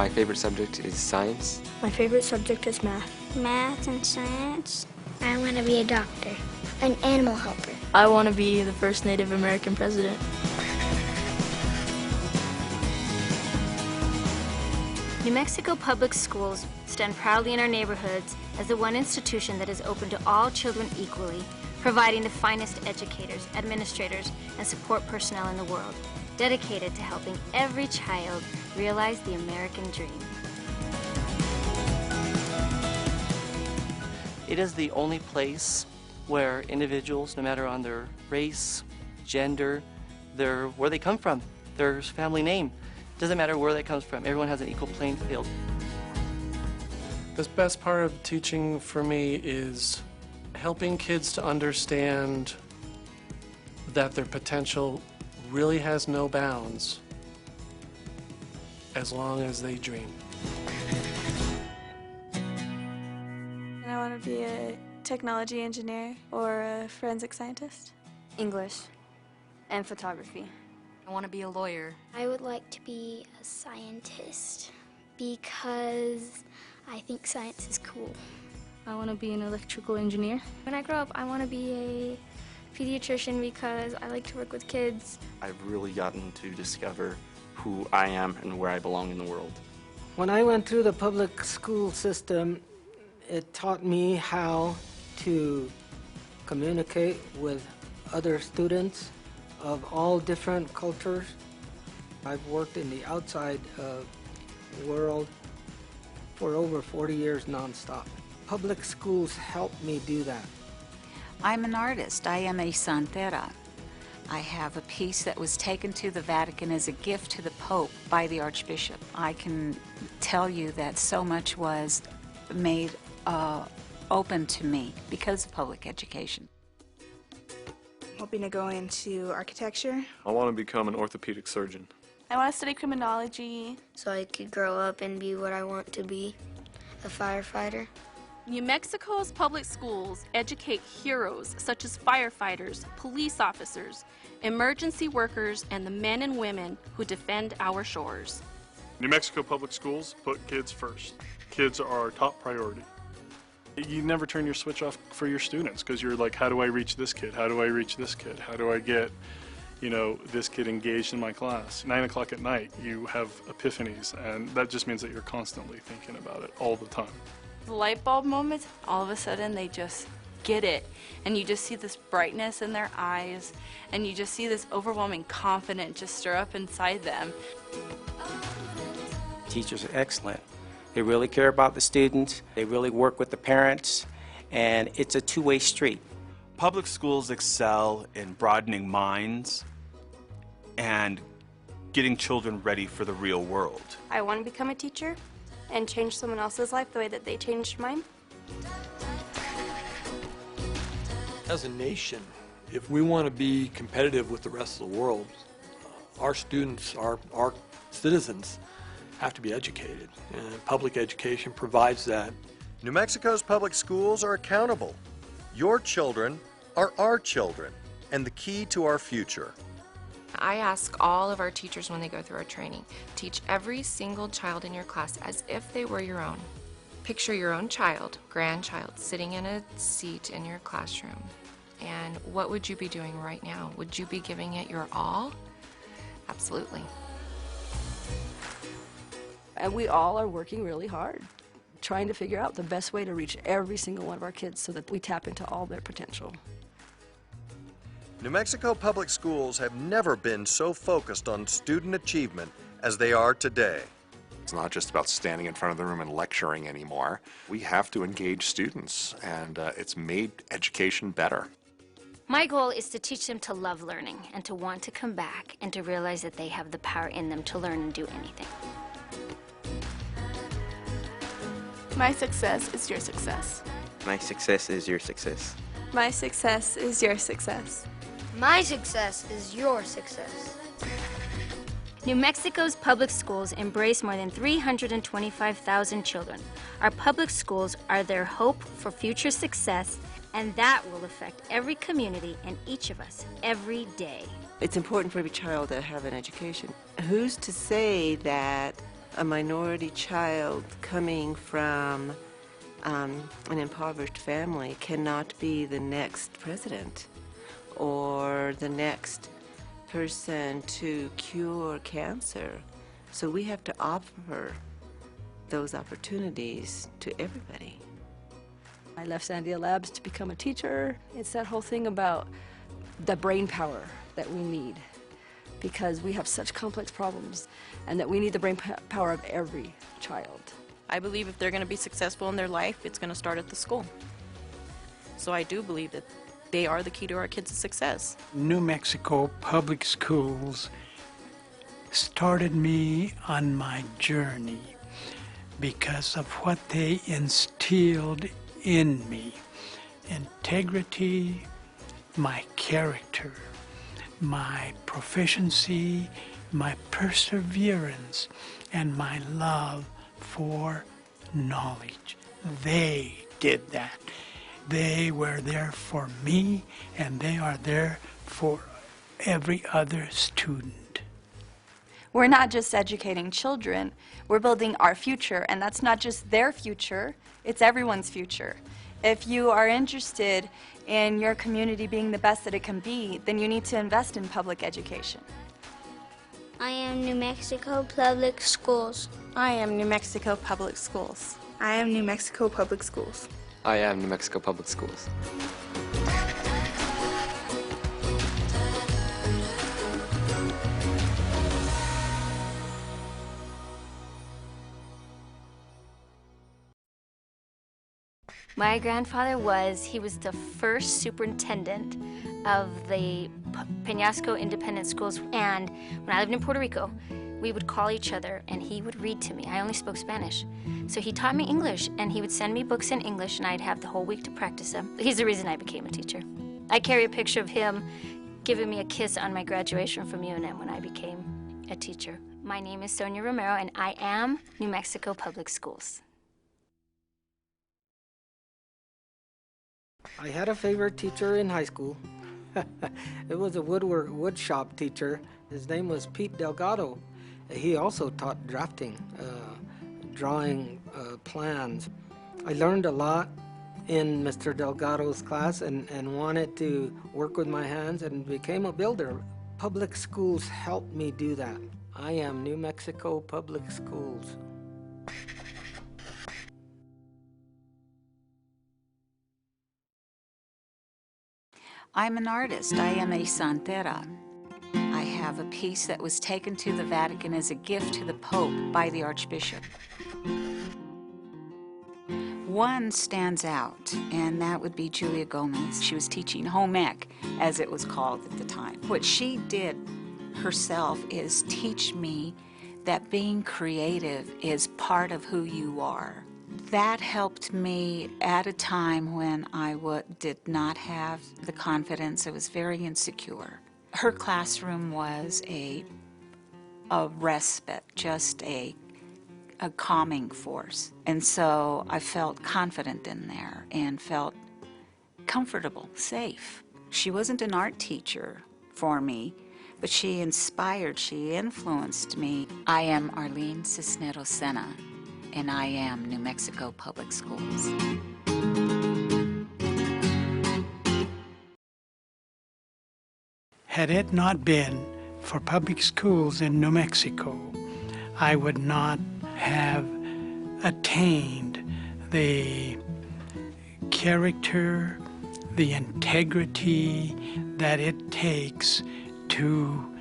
My favorite subject is science. My favorite subject is math. Math and science. I want to be a doctor. An animal helper. I want to be the first Native American president. New Mexico Public Schools stand proudly in our neighborhoods as the one institution that is open to all children equally, providing the finest educators, administrators, and support personnel in the world, dedicated to helping every child realize the American dream. It is the only place where individuals, no matter on their race, gender, where they come from, their family name, doesn't matter where that comes from, everyone has an equal playing field. The best part of teaching for me is helping kids to understand that their potential really has no bounds as long as they dream. And I want to be a technology engineer or a forensic scientist. English and photography. I want to be a lawyer. I would like to be a scientist because I think science is cool. I want to be an electrical engineer. When I grow up, I want to be a pediatrician because I like to work with kids. I've really gotten to discover who I am and where I belong in the world. When I went through the public school system, it taught me how to communicate with other students of all different cultures. I've worked in the outside world for over 40 years nonstop. Public schools helped me do that. I'm an artist. I am a santera. I have a piece that was taken to the Vatican as a gift to the Pope by the Archbishop. I can tell you that so much was made open to me because of public education. Hoping to go into architecture. I want to become an orthopedic surgeon. I want to study criminology. So I could grow up and be what I want to be, a firefighter. New Mexico's public schools educate heroes such as firefighters, police officers, emergency workers, and the men and women who defend our shores. New Mexico Public Schools put kids first. Kids are our top priority. You never turn your switch off for your students because you're like, how do I reach this kid? How do I reach this kid? How do I get, this kid engaged in my class? 9 o'clock at night, you have epiphanies, and that just means that you're constantly thinking about it all the time. The light bulb moments, all of a sudden they just get it. And you just see this brightness in their eyes, and you just see this overwhelming confidence just stir up inside them. Teachers are excellent. They really care about the students, they really work with the parents, and it's a two-way street. Public schools excel in broadening minds and getting children ready for the real world. I want to become a teacher and change someone else's life the way that they changed mine. As a nation, if we want to be competitive with the rest of the world, our students, our citizens, have to be educated, and public education provides that. New Mexico's public schools are accountable. Your children are our children, and the key to our future. I ask all of our teachers when they go through our training, teach every single child in your class as if they were your own. Picture your own child, grandchild, sitting in a seat in your classroom. And what would you be doing right now? Would you be giving it your all? Absolutely. And we all are working really hard, trying to figure out the best way to reach every single one of our kids so that we tap into all their potential. New Mexico public schools have never been so focused on student achievement as they are today. It's not just about standing in front of the room and lecturing anymore. We have to engage students, and it's made education better. My goal is to teach them to love learning and to want to come back and to realize that they have the power in them to learn and do anything. My success is your success. My success is your success. My success is your success. My success is your success. New Mexico's public schools embrace more than 325,000 children. Our public schools are their hope for future success, and that will affect every community and each of us every day. It's important for every child to have an education. Who's to say that a minority child coming from an impoverished family cannot be the next president or the next person to cure cancer. So we have to offer those opportunities to everybody. I left Sandia Labs to become a teacher. It's that whole thing about the brain power that we need, because we have such complex problems, and that we need the brain power of every child. I believe if they're going to be successful in their life, it's going to start at the school. So I do believe that they are the key to our kids' success. New Mexico Public Schools started me on my journey because of what they instilled in me. Integrity, my character, my proficiency, my perseverance, and my love for knowledge. They did that. They were there for me, and they are there for every other student. We're not just educating children, we're building our future, and that's not just their future, it's everyone's future. If you are interested in your community being the best that it can be, then you need to invest in public education. I am New Mexico Public Schools. I am New Mexico Public Schools. I am New Mexico Public Schools. I am New Mexico Public Schools. My grandfather was the first superintendent of the Peñasco Independent Schools, and when I lived in Puerto Rico, we would call each other and he would read to me. I only spoke Spanish. So he taught me English, and he would send me books in English, and I'd have the whole week to practice them. He's the reason I became a teacher. I carry a picture of him giving me a kiss on my graduation from UNM when I became a teacher. My name is Sonia Romero, and I am New Mexico Public Schools. I had a favorite teacher in high school. It was a wood shop teacher. His name was Pete Delgado. He also taught drafting, drawing plans. I learned a lot in Mr. Delgado's class and wanted to work with my hands and became a builder. Public schools helped me do that. I am New Mexico Public Schools. I'm an artist. I am a santera. I have a piece that was taken to the Vatican as a gift to the Pope by the Archbishop. One stands out, and that would be Julia Gomez. She was teaching home ec, as it was called at the time. What she did herself is teach me that being creative is part of who you are. That helped me at a time when I did not have the confidence. I was very insecure. Her classroom was a respite, just a calming force. And so I felt confident in there and felt comfortable, safe. She wasn't an art teacher for me, but she inspired, she influenced me. I am Arlene Cisneros Sena, and I am New Mexico Public Schools. Had it not been for public schools in New Mexico, I would not have attained the character, the integrity that it takes to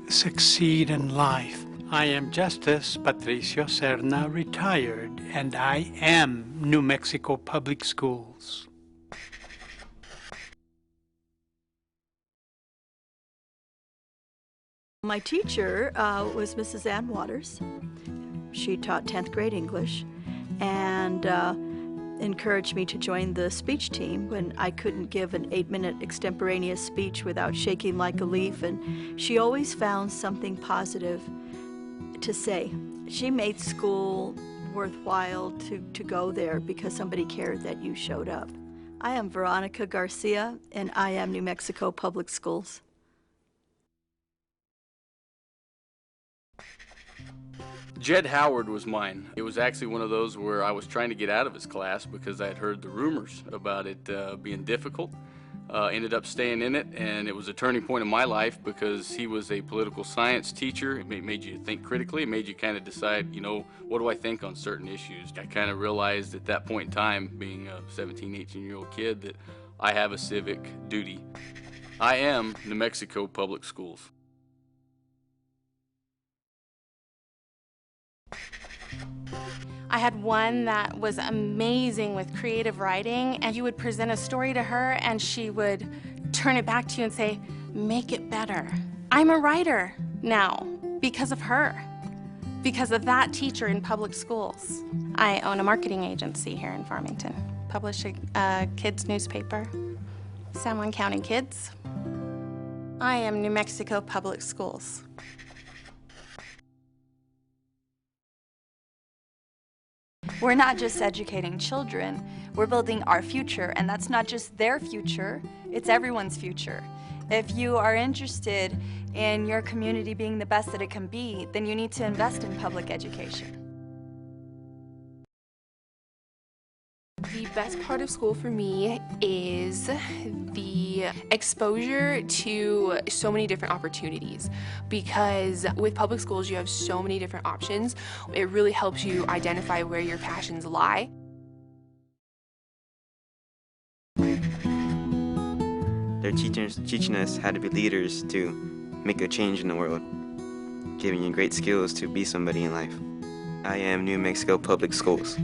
succeed in life. I am Justice Patricio Serna, retired, and I am New Mexico Public Schools. My teacher was Mrs. Ann Waters. She taught 10th grade English and encouraged me to join the speech team when I couldn't give an 8-minute extemporaneous speech without shaking like a leaf, and she always found something positive to say. She made school worthwhile to go there because somebody cared that you showed up. I am Veronica Garcia, and I am New Mexico Public Schools. Jed Howard was mine. It was actually one of those where I was trying to get out of his class because I had heard the rumors about it being difficult. Ended up staying in it, and it was a turning point in my life because he was a political science teacher. It made you think critically. It made you kind of decide, you know, what do I think on certain issues? I kind of realized at that point in time, being a 17, 18-year-old kid, that I have a civic duty. I am New Mexico Public Schools. I had one that was amazing with creative writing, and you would present a story to her and she would turn it back to you and say, make it better. I'm a writer now because of her, because of that teacher in public schools. I own a marketing agency here in Farmington, publish a kids newspaper, San Juan County Kids. I am New Mexico Public Schools. We're not just educating children, we're building our future, and that's not just their future, it's everyone's future. If you are interested in your community being the best that it can be, then you need to invest in public education. The best part of school for me is the exposure to so many different opportunities, because with public schools you have so many different options. It really helps you identify where your passions lie. They're teaching us how to be leaders to make a change in the world, giving you great skills to be somebody in life. I am New Mexico Public Schools.